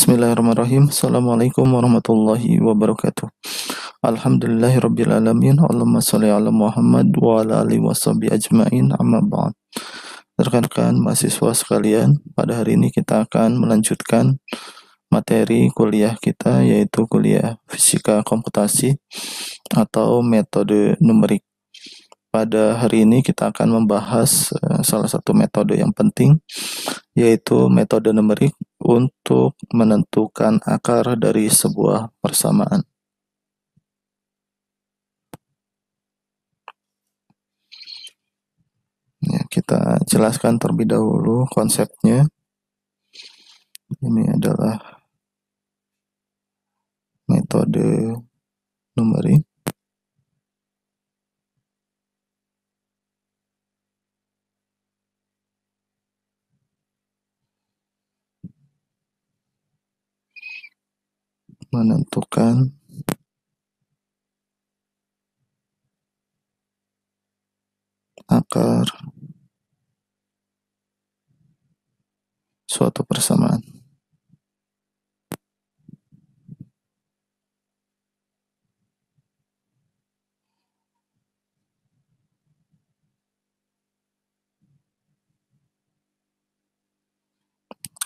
Bismillahirrahmanirrahim. Assalamualaikum warahmatullahi wabarakatuh. Alhamdulillahirrabbilalamin. Allahumma sholli ala Muhammad wa ala alihi washabihi ajmain, amma ba'd. Rekan-rekan mahasiswa sekalian, pada hari ini kita akan melanjutkan materi kuliah kita, yaitu kuliah fisika komputasi atau metode numerik. Pada hari ini kita akan membahas salah satu metode yang penting, yaitu metode numerik untuk menentukan akar dari sebuah persamaan. Ya, kita jelaskan terlebih dahulu konsepnya. Ini adalah metode numerik. Menentukan akar suatu persamaan.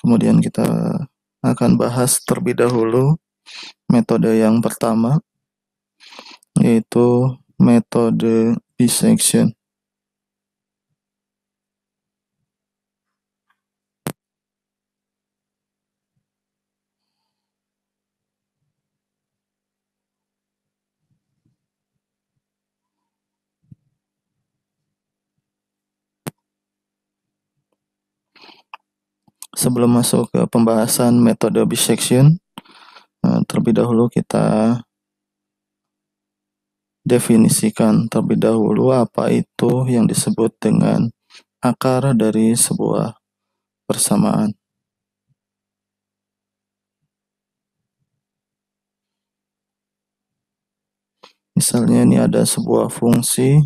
Kemudian kita akan bahas terlebih dahulu metode yang pertama, yaitu metode bisection. Sebelum masuk ke pembahasan metode bisection, terlebih dahulu kita definisikan terlebih dahulu apa itu yang disebut dengan akar dari sebuah persamaan. Misalnya ini ada sebuah fungsi.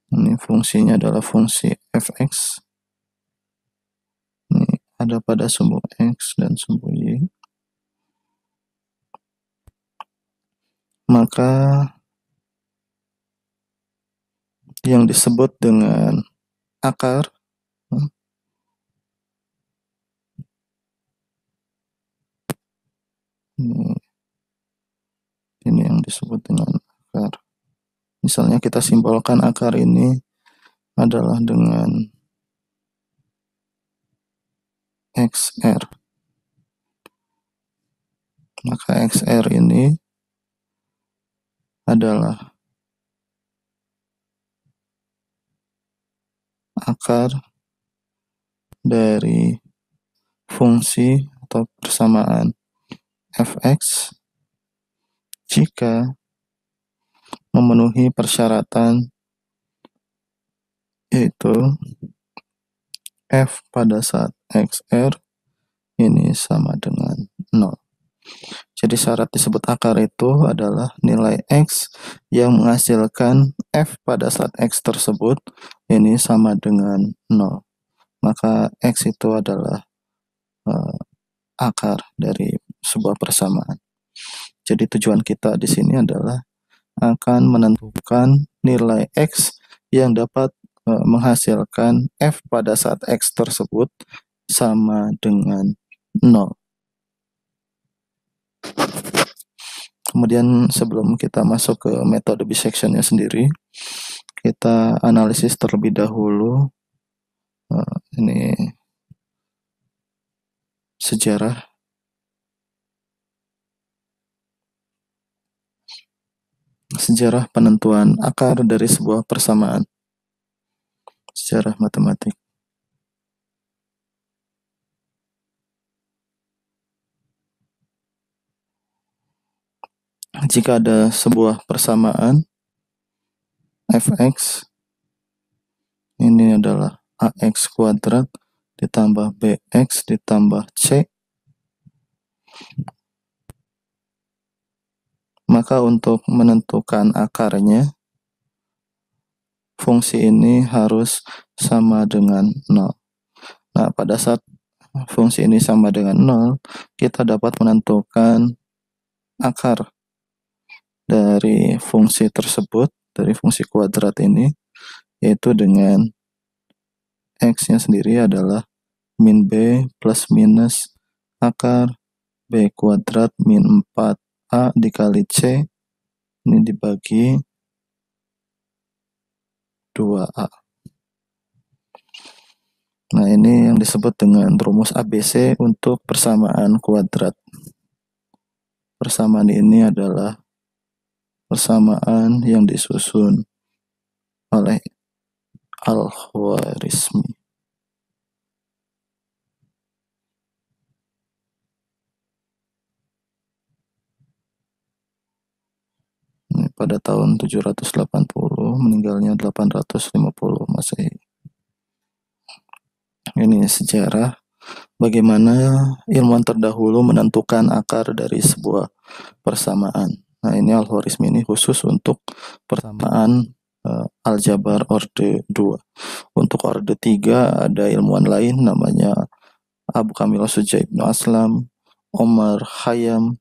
Ini fungsinya adalah fungsi fx. Ini ada pada sumbu x dan sumbu y. Maka yang disebut dengan akar ini yang disebut dengan akar. Misalnya kita simbolkan akar ini adalah dengan XR. Maka XR ini adalah akar dari fungsi atau persamaan fx jika memenuhi persyaratan, yaitu f pada saat xr ini sama dengan 0. Jadi syarat disebut akar itu adalah nilai x yang menghasilkan f pada saat x tersebut ini sama dengan 0. Maka x itu adalah akar dari sebuah persamaan. Jadi tujuan kita di sini adalah akan menentukan nilai x yang dapat menghasilkan f pada saat x tersebut sama dengan 0. Kemudian sebelum kita masuk ke metode bisectionnya sendiri, kita analisis terlebih dahulu ini sejarah penentuan akar dari sebuah persamaan, sejarah matematik. Jika ada sebuah persamaan fx, ini adalah ax kuadrat ditambah bx ditambah c, maka untuk menentukan akarnya, fungsi ini harus sama dengan 0. Nah, pada saat fungsi ini sama dengan 0, kita dapat menentukan akar dari fungsi tersebut, dari fungsi kuadrat ini, yaitu dengan X-nya sendiri adalah min B plus minus akar B kuadrat min 4A dikali C, ini dibagi 2A. Nah, ini yang disebut dengan rumus ABC untuk persamaan kuadrat. Persamaan ini adalah persamaan yang disusun oleh Al-Khwarizmi. Ini pada tahun 780, meninggalnya 850 Masehi. Ini sejarah bagaimana ilmuwan terdahulu menentukan akar dari sebuah persamaan. Nah, ini Al-Khwarizmi ini khusus untuk persamaan aljabar orde 2. Untuk orde 3 ada ilmuwan lain namanya Abu Kamil Sujai bin Aslam, Omar Khayyam,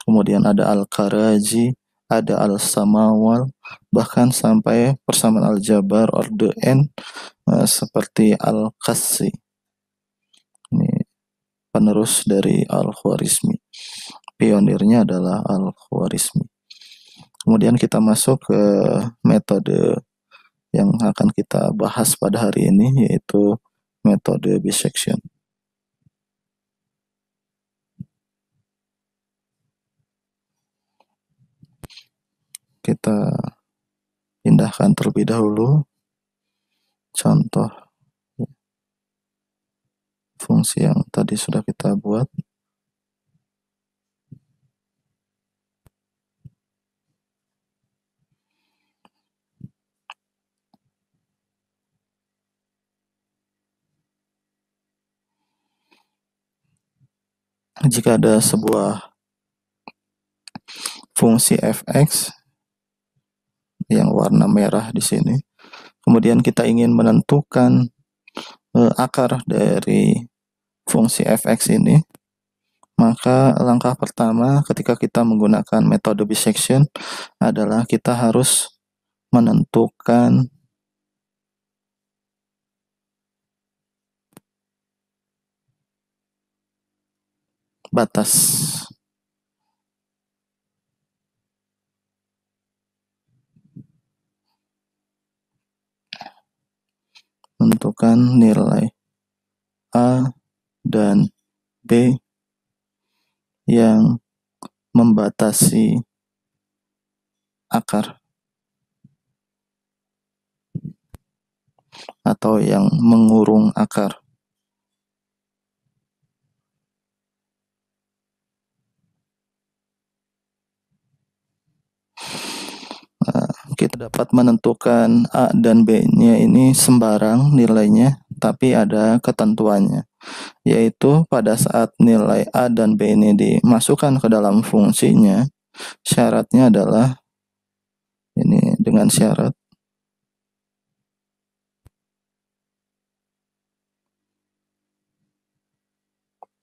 kemudian ada Al-Karaji, ada Al-Samawal, bahkan sampai persamaan aljabar orde N seperti Al-Qassi. Ini penerus dari Al-Khwarizmi. Pionirnya adalah Al-Khwarizmi. Kemudian kita masuk ke metode yang akan kita bahas pada hari ini, yaitu metode bisection. Kita pindahkan terlebih dahulu contoh fungsi yang tadi sudah kita buat. Jika ada sebuah fungsi fx yang warna merah di sini, kemudian kita ingin menentukan akar dari fungsi fx ini, maka langkah pertama ketika kita menggunakan metode bisection adalah kita harus menentukan batas. Menentukan nilai A dan B yang membatasi akar atau yang mengurung akar. Kita dapat menentukan A dan B-nya ini sembarang nilainya, tapi ada ketentuannya, yaitu pada saat nilai A dan B ini dimasukkan ke dalam fungsinya, syaratnya adalah ini dengan syarat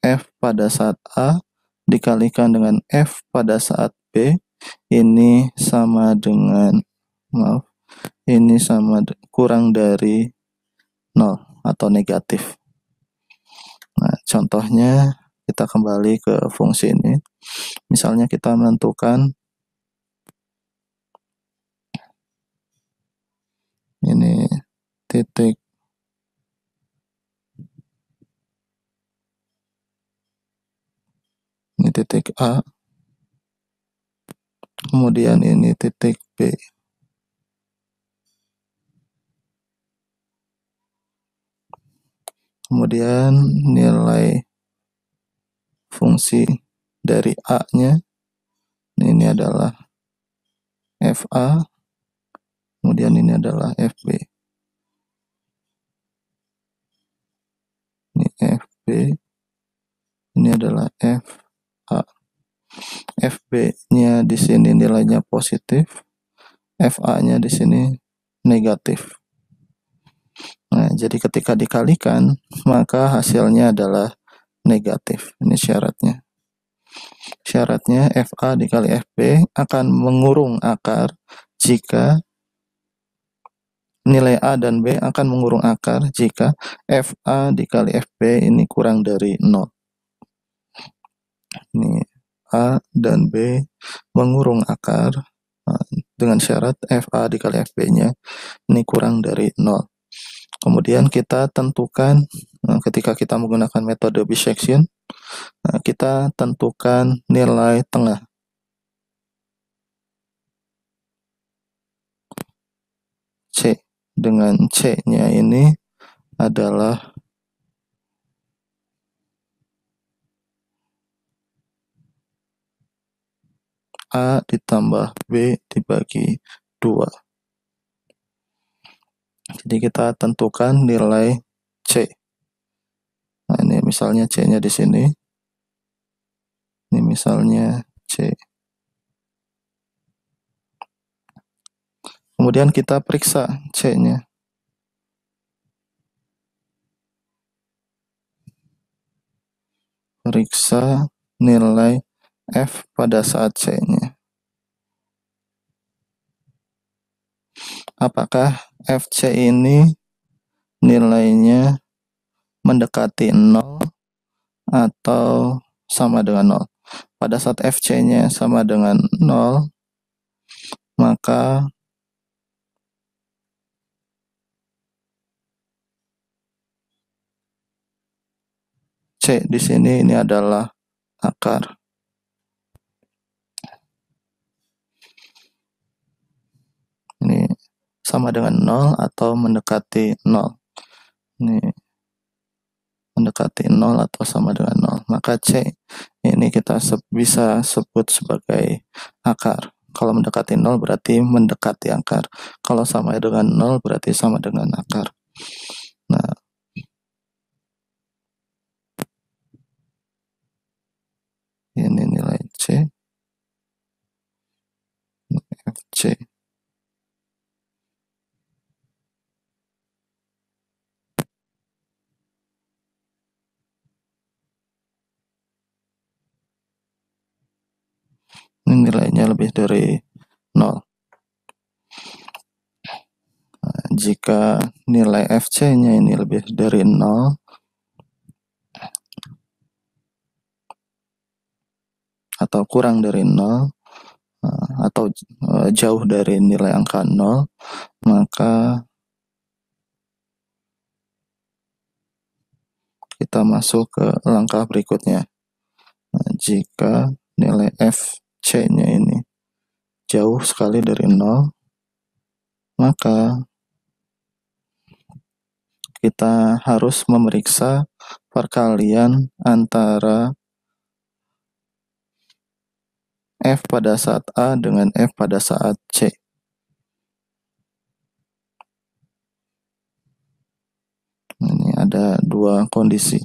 F pada saat A dikalikan dengan F pada saat B, ini sama dengan ini kurang dari 0 atau negatif. Nah, contohnya kita kembali ke fungsi ini. Misalnya kita menentukan ini titik A, kemudian ini titik B. Kemudian nilai fungsi dari A-nya ini adalah FA, kemudian ini adalah FB. Ini FB, ini adalah FA. FB-nya di sini nilainya positif, FA-nya di sini negatif. Nah, jadi ketika dikalikan, maka hasilnya adalah negatif. Ini syaratnya. Syaratnya FA dikali FB akan mengurung akar jika nilai A dan B akan mengurung akar jika FA dikali FB ini kurang dari 0. Ini A dan B mengurung akar dengan syarat FA dikali FB-nya ini kurang dari 0. Kemudian kita tentukan ketika kita menggunakan metode bisection, kita tentukan nilai tengah. C. Dengan C-nya ini adalah A ditambah B dibagi 2. Jadi kita tentukan nilai C. Nah, ini misalnya C-nya di sini. Ini misalnya C. Kemudian kita periksa C-nya. Periksa nilai F pada saat C-nya. Apakah FC ini nilainya mendekati 0 atau sama dengan 0? Pada saat FC-nya sama dengan 0, maka C di sini ini adalah akar. Ini sama dengan 0 atau mendekati 0. Ini mendekati 0 atau sama dengan 0. Maka C ini kita bisa sebut sebagai akar. Kalau mendekati 0 berarti mendekati akar. Kalau sama dengan 0 berarti sama dengan akar. Nah, ini nilai C. FC. Ini nilainya lebih dari 0. Nah, jika nilai FC-nya ini lebih dari 0, atau kurang dari 0, atau jauh dari nilai angka 0, maka kita masuk ke langkah berikutnya. Nah, jika nilai FC-nya ini jauh sekali dari 0, maka kita harus memeriksa perkalian antara F pada saat A dengan F pada saat C. Ini ada dua kondisi.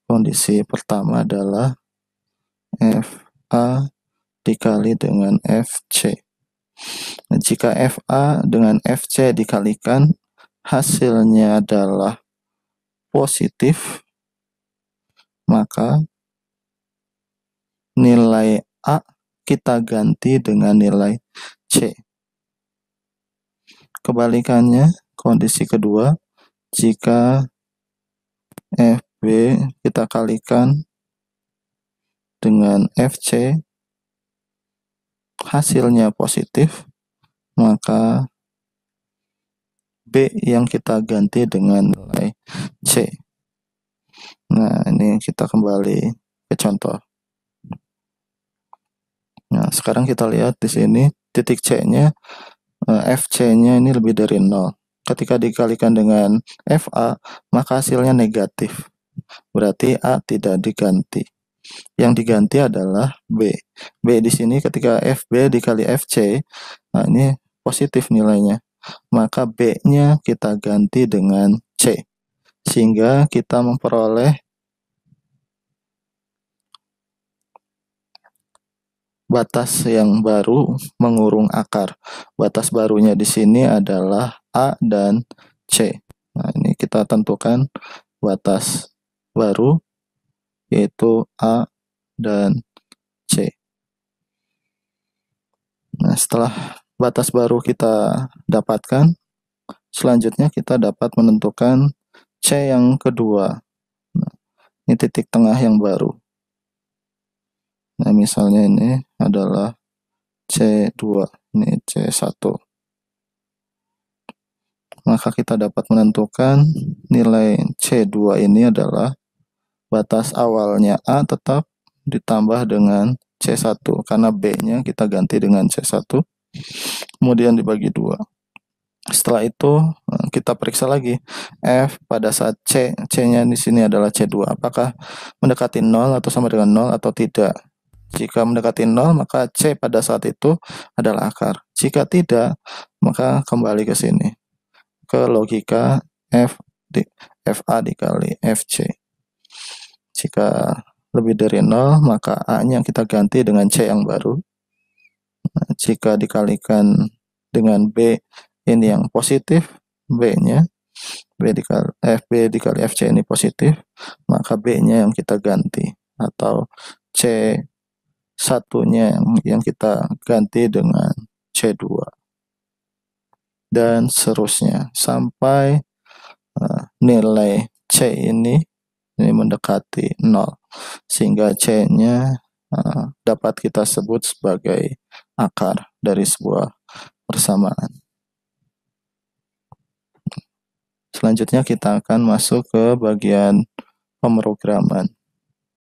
Kondisi pertama adalah FA dikali dengan FC. Nah, jika FA dengan FC dikalikan, hasilnya adalah positif, maka nilai A kita ganti dengan nilai C. Kebalikannya, kondisi kedua, jika FB kita kalikan dengan FC, hasilnya positif, maka B yang kita ganti dengan nilai C. Nah, ini kita kembali ke contoh. Nah, sekarang kita lihat di sini titik C-nya, FC-nya ini lebih dari 0. Ketika dikalikan dengan FA, maka hasilnya negatif. Berarti A tidak diganti. Yang diganti adalah B. B di sini ketika FB dikali FC, nah ini positif nilainya. Maka B-nya kita ganti dengan C. Sehingga kita memperoleh batas yang baru mengurung akar. Batas barunya di sini adalah A dan C. Nah, ini kita tentukan batas baru yaitu A dan C. Nah, setelah batas baru kita dapatkan, selanjutnya kita dapat menentukan C yang kedua. Nah, ini titik tengah yang baru. Nah, misalnya ini adalah C2, ini C1. Maka kita dapat menentukan nilai C2 ini adalah batas awalnya A tetap ditambah dengan C1, karena B-nya kita ganti dengan C1, kemudian dibagi 2. Setelah itu kita periksa lagi F pada saat C-nya di sini adalah C2, apakah mendekati 0 atau sama dengan 0 atau tidak. Jika mendekati 0, maka C pada saat itu adalah akar. Jika tidak, maka kembali ke sini, ke logika FA dikali FC. Jika lebih dari 0, maka A-nya kita ganti dengan C yang baru. Nah, jika dikalikan dengan B ini yang positif, B-nya B dikali FC ini positif, maka B-nya yang kita ganti, atau C1-nya yang kita ganti dengan C2, dan seterusnya sampai nilai C ini mendekati 0, sehingga C-nya dapat kita sebut sebagai akar dari sebuah persamaan. Selanjutnya kita akan masuk ke bagian pemrograman.